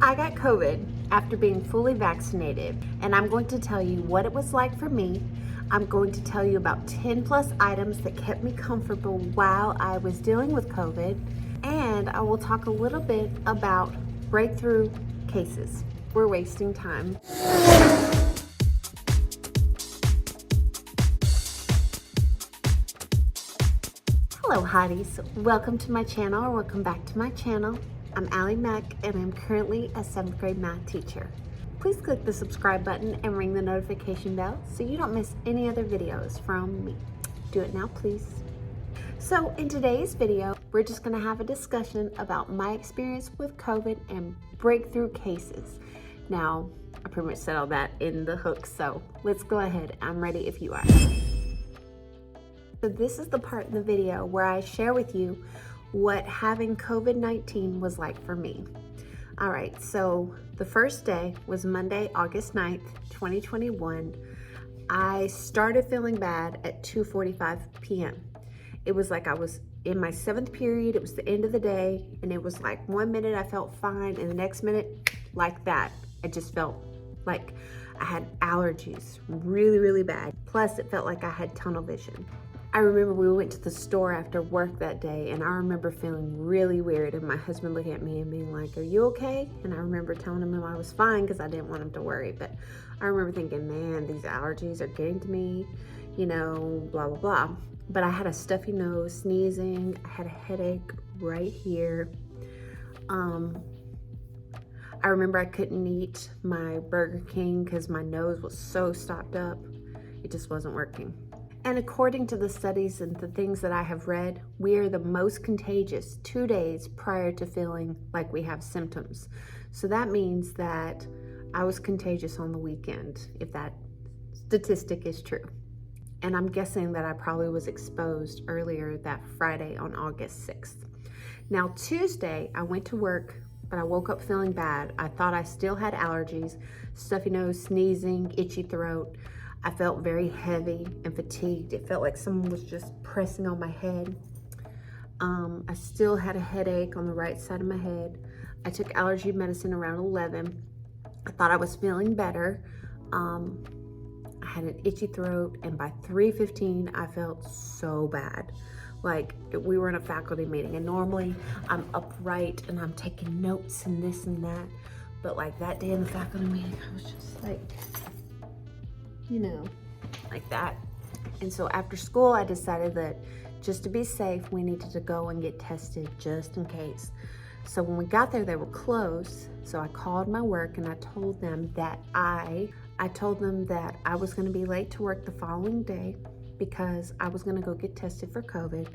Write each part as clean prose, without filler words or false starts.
I got COVID after being fully vaccinated, and I'm going to tell you what it was like for me. I'm going to tell you about 10 plus items that kept me comfortable while I was dealing with COVID, and I will talk a little bit about breakthrough cases. We're wasting time. Hello Hotties, welcome to my channel, or welcome back to my channel. I'm Ali Mack and I'm currently a 7th grade math teacher. Please click the subscribe button and ring the notification bell so you don't miss any other videos from me. Do it now, please. So in today's video, we're just gonna have a discussion about my experience with COVID and breakthrough cases. Now, I pretty much said all that in the hook, so let's go ahead. I'm ready if you are. So this is the part in the video where I share with you what having COVID-19 was like for me. All right, so the first day was Monday, August 9th, 2021. I started feeling bad at 2:45 p.m. It was like I was in my 7th period. It was the end of the day, and it was like 1 minute I felt fine, and the next minute, like that, I just felt like I had allergies, really, really bad. Plus, it felt like I had tunnel vision. I remember we went to the store after work that day, and I remember feeling really weird, and my husband looking at me and being like, "Are you okay?" And I remember telling him I was fine because I didn't want him to worry. But I remember thinking, man, these allergies are getting to me, you know, blah, blah, blah. But I had a stuffy nose, sneezing, I had a headache right here. I remember I couldn't eat my Burger King because my nose was so stopped up. It just wasn't working. And according to the studies and the things that I have read, we are the most contagious 2 days prior to feeling like we have symptoms. So that means that I was contagious on the weekend, if that statistic is true. And I'm guessing that I probably was exposed earlier that Friday on August 6th. Now Tuesday, I went to work, but I woke up feeling bad. I thought I still had allergies, stuffy nose, sneezing, itchy throat. I felt very heavy and fatigued. It felt like someone was just pressing on my head. I still had a headache on the right side of my head. I took allergy medicine around 11. I thought I was feeling better. I had an itchy throat, and by 3:15, I felt so bad. Like we were in a faculty meeting, and normally I'm upright and I'm taking notes and this and that. But like that day in the faculty meeting, I was just like, you know, like that. And so after school, I decided that just to be safe, we needed to go and get tested just in case. So when we got there, they were closed. So I called my work and I told them that I was going to be late to work the following day because I was going to go get tested for COVID.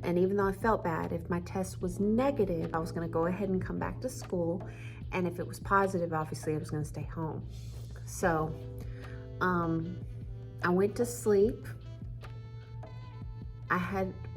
And even though I felt bad, if my test was negative, I was going to go ahead and come back to school. And if it was positive, obviously I was going to stay home. So I went to sleep.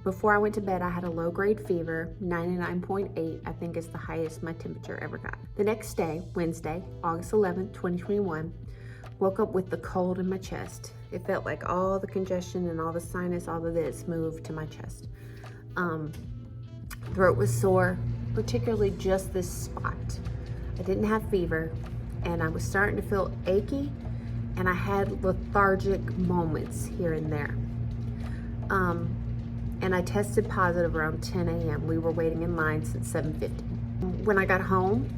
Before I went to bed, I had a low-grade fever, 99.8, I think is the highest my temperature ever got. The next day, Wednesday, August 11th, 2021, woke up with the cold in my chest. It felt like all the congestion and all the sinus, all of this moved to my chest. Throat was sore, particularly just this spot. I didn't have fever, and I was starting to feel achy, and I had lethargic moments here and there. And I tested positive around 10 a.m. We were waiting in line since 7:50. When I got home,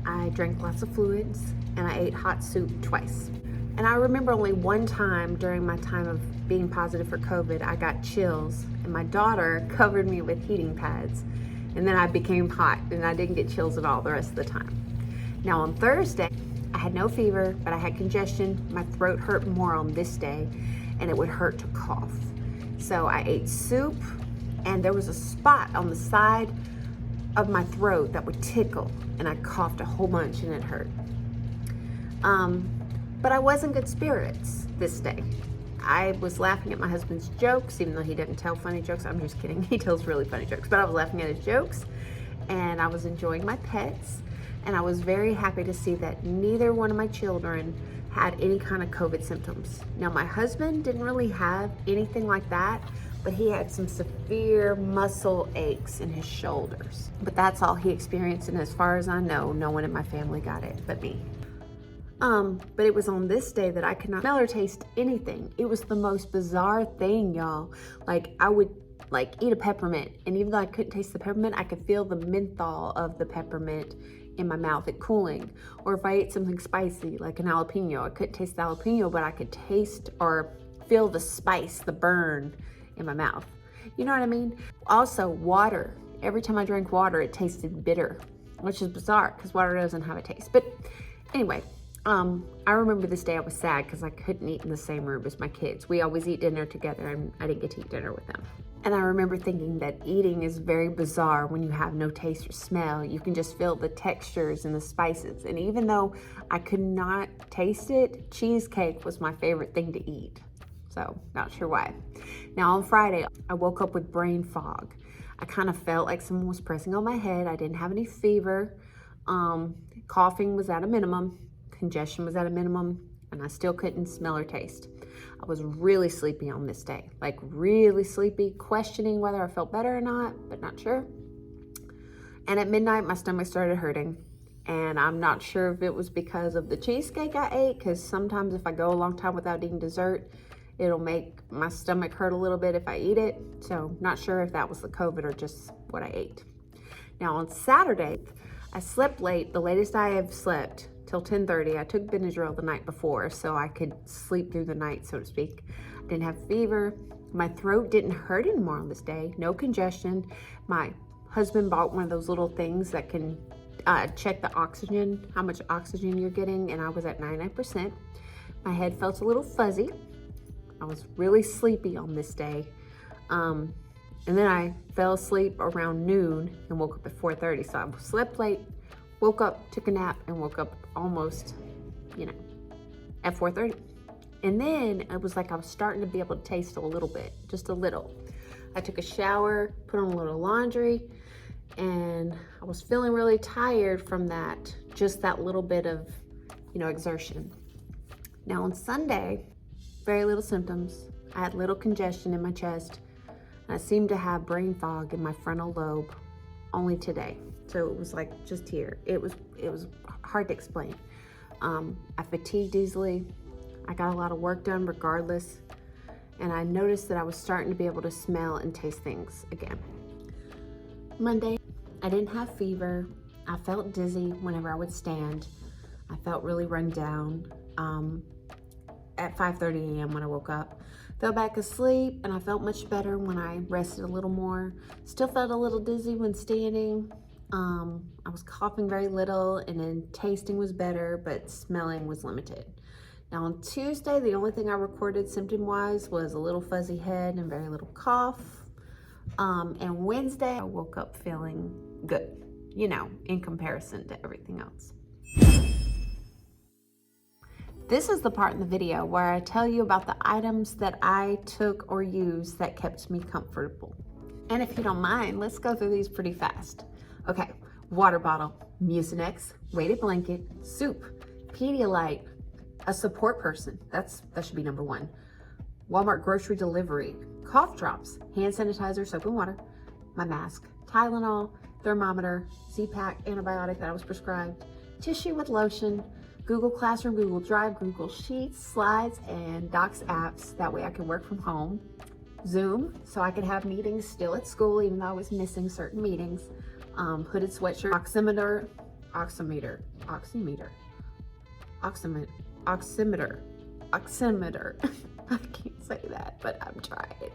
I drank lots of fluids and I ate hot soup twice. And I remember only one time during my time of being positive for COVID, I got chills and my daughter covered me with heating pads. And then I became hot and I didn't get chills at all the rest of the time. Now on Thursday, I had no fever, but I had congestion. My throat hurt more on this day, and it would hurt to cough. So I ate soup, and there was a spot on the side of my throat that would tickle, and I coughed a whole bunch, and it hurt. But I was in good spirits this day. I was laughing at my husband's jokes, even though he didn't tell funny jokes. I'm just kidding. He tells really funny jokes, but I was laughing at his jokes, and I was enjoying my pets. And I was very happy to see that neither one of my children had any kind of COVID symptoms. Now, my husband didn't really have anything like that, but he had some severe muscle aches in his shoulders. But that's all he experienced, and as far as I know, no one in my family got it but me. But it was on this day that I could not smell or taste anything. It was the most bizarre thing, y'all. Like, I would eat a peppermint, and even though I couldn't taste the peppermint, I could feel the menthol of the peppermint in my mouth, it cooling. Or if I ate something spicy, like an jalapeno, I couldn't taste the jalapeno, but I could taste or feel the spice, the burn in my mouth. You know what I mean? Also, water. Every time I drank water, it tasted bitter, which is bizarre because water doesn't have a taste. But anyway, I remember this day I was sad because I couldn't eat in the same room as my kids. We always eat dinner together, and I didn't get to eat dinner with them. And I remember thinking that eating is very bizarre when you have no taste or smell. You can just feel the textures and the spices. And even though I could not taste it, cheesecake was my favorite thing to eat. So, not sure why. Now on Friday, I woke up with brain fog. I kind of felt like someone was pressing on my head. I didn't have any fever. Coughing was at a minimum. Congestion was at a minimum, and I still couldn't smell or taste. I was really sleepy on this day, like really sleepy, questioning whether I felt better or not, but not sure. And at midnight, my stomach started hurting, and I'm not sure if it was because of the cheesecake I ate, because sometimes if I go a long time without eating dessert, it'll make my stomach hurt a little bit if I eat it. So not sure if that was the COVID or just what I ate. Now on Saturday, I slept late, the latest I have slept, till 10:30. I took Benadryl the night before so I could sleep through the night, so to speak. I didn't have fever. My throat didn't hurt anymore on this day. No congestion. My husband bought one of those little things that can check the oxygen, how much oxygen you're getting, and I was at 99%. My head felt a little fuzzy. I was really sleepy on this day. And then I fell asleep around noon and woke up at 4:30. So I slept late, woke up, took a nap, and woke up almost, at 4:30. And then it was like I was starting to be able to taste a little bit, just a little. I took a shower, put on a little laundry, and I was feeling really tired from that, just that little bit of, exertion. Now on Sunday, very little symptoms. I had little congestion in my chest, and I seemed to have brain fog in my frontal lobe only today. So it was like just here. It was hard to explain. I fatigued easily. I got a lot of work done regardless. And I noticed that I was starting to be able to smell and taste things again. Monday, I didn't have fever. I felt dizzy whenever I would stand. I felt really run down at 5:30 a.m. when I woke up. Fell back asleep, and I felt much better when I rested a little more. Still felt a little dizzy when standing. I was coughing very little, and then tasting was better, but smelling was limited. Now on Tuesday, the only thing I recorded symptom-wise was a little fuzzy head and very little cough. And Wednesday, I woke up feeling good, in comparison to everything else. This is the part in the video where I tell you about the items that I took or used that kept me comfortable. And if you don't mind, let's go through these pretty fast. Okay, water bottle, Mucinex, weighted blanket, soup, Pedialyte, a support person, that should be number one, Walmart grocery delivery, cough drops, hand sanitizer, soap and water, my mask, Tylenol, thermometer, Z-Pack antibiotic that I was prescribed, tissue with lotion, Google Classroom, Google Drive, Google Sheets, Slides, and Docs apps. That way I could work from home. Zoom, so I could have meetings still at school, even though I was missing certain meetings. Hooded sweatshirt, oximeter. I can't say that, but I'm trying.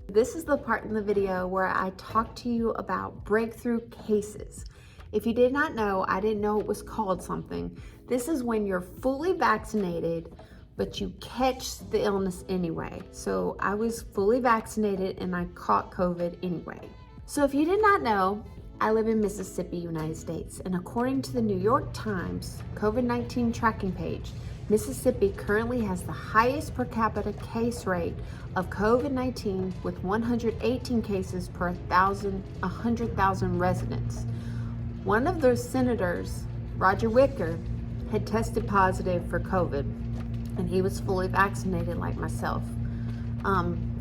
This is the part in the video where I talk to you about breakthrough cases. If you did not know, I didn't know it was called something. This is when you're fully vaccinated, but you catch the illness anyway. So I was fully vaccinated and I caught COVID anyway. So if you did not know, I live in Mississippi, United States, and according to the New York Times COVID-19 tracking page, Mississippi currently has the highest per capita case rate of COVID-19 with 118 cases per 100,000 residents. One of those senators, Roger Wicker, had tested positive for COVID, and he was fully vaccinated like myself.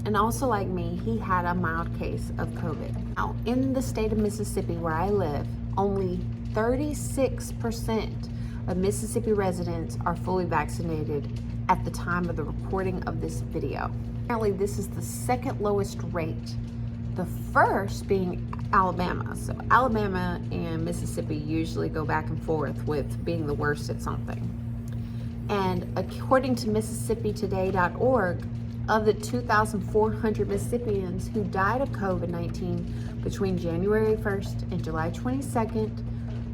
And also like me, he had a mild case of COVID. Now, in the state of Mississippi where I live, only 36% of Mississippi residents are fully vaccinated at the time of the recording of this video. Apparently, this is the second lowest rate, the first being Alabama. So Alabama and Mississippi usually go back and forth with being the worst at something. And according to MississippiToday.org, of the 2,400 Mississippians who died of COVID-19 between January 1st and July 22nd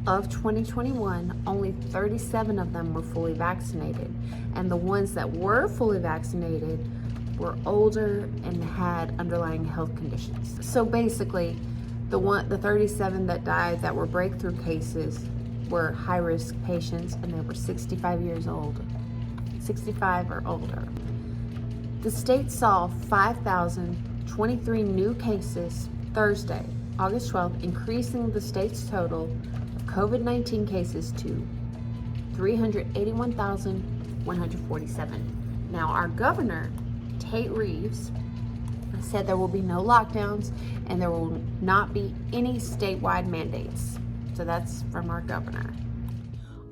of 2021, only 37 of them were fully vaccinated. And the ones that were fully vaccinated were older and had underlying health conditions. So basically, the 37 that died that were breakthrough cases were high-risk patients, and they were 65 years old, 65 or older. The state saw 5,023 new cases Thursday, August 12th, increasing the state's total of COVID-19 cases to 381,147. Now, our governor, Tate Reeves, said there will be no lockdowns and there will not be any statewide mandates. So that's from our governor.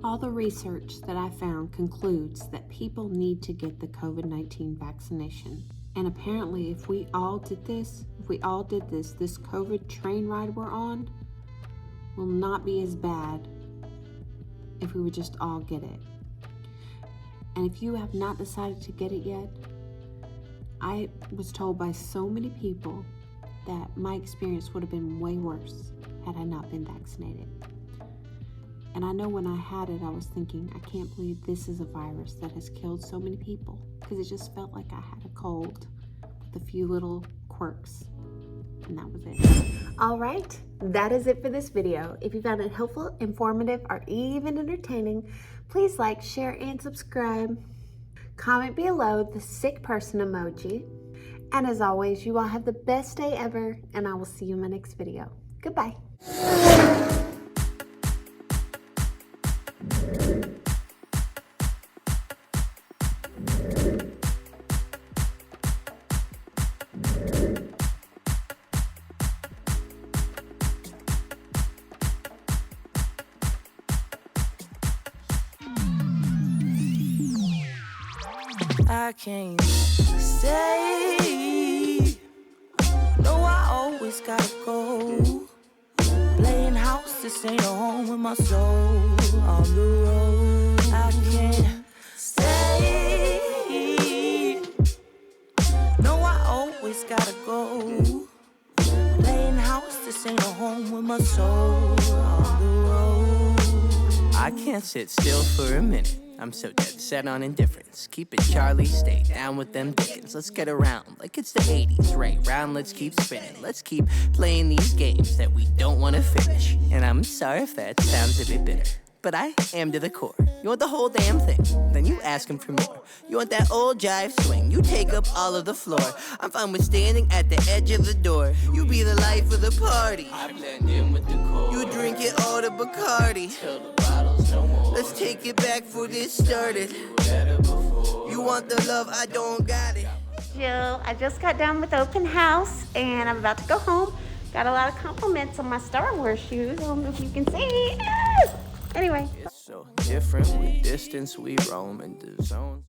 All the research that I found concludes that people need to get the COVID-19 vaccination. And apparently, if we all did this, this COVID train ride we're on will not be as bad if we would just all get it. And if you have not decided to get it yet, I was told by so many people that my experience would have been way worse had I not been vaccinated. And I know when I had it, I was thinking, I can't believe this is a virus that has killed so many people, because it just felt like I had a cold with a few little quirks, and that was it. All right, that is it for this video. If you found it helpful, informative, or even entertaining, please like, share, and subscribe. Comment below the sick person emoji. And as always, you all have the best day ever, and I will see you in my next video. Goodbye. I can't stay. No, I always gotta go. Playing house, this ain't a home with my soul. On the road, I can't stay. No, I always gotta go. Playing house, this ain't a home with my soul. On the road, I can't sit still for a minute. I'm so dead set on indifference. Keep it Charlie, stay down with them Dickens. Let's get around like it's the 80s. Right round, let's keep spinning. Let's keep playing these games that we don't want to finish. And I'm sorry if that sounds a bit bitter, but I am to the core. You want the whole damn thing, then you ask him for more. You want that old jive swing, you take up all of the floor. I'm fine with standing at the edge of the door. You be the life of the party, I blend in with the core. You drink it all to Bacardi till the bottle's no more. Let's take it back for this started. You want the love, I don't got it. Jill, I just got done with open house and I'm about to go home. Got a lot of compliments on my Star Wars shoes. I don't know if you can see. Anyway. It's so different with distance, we roam into zones.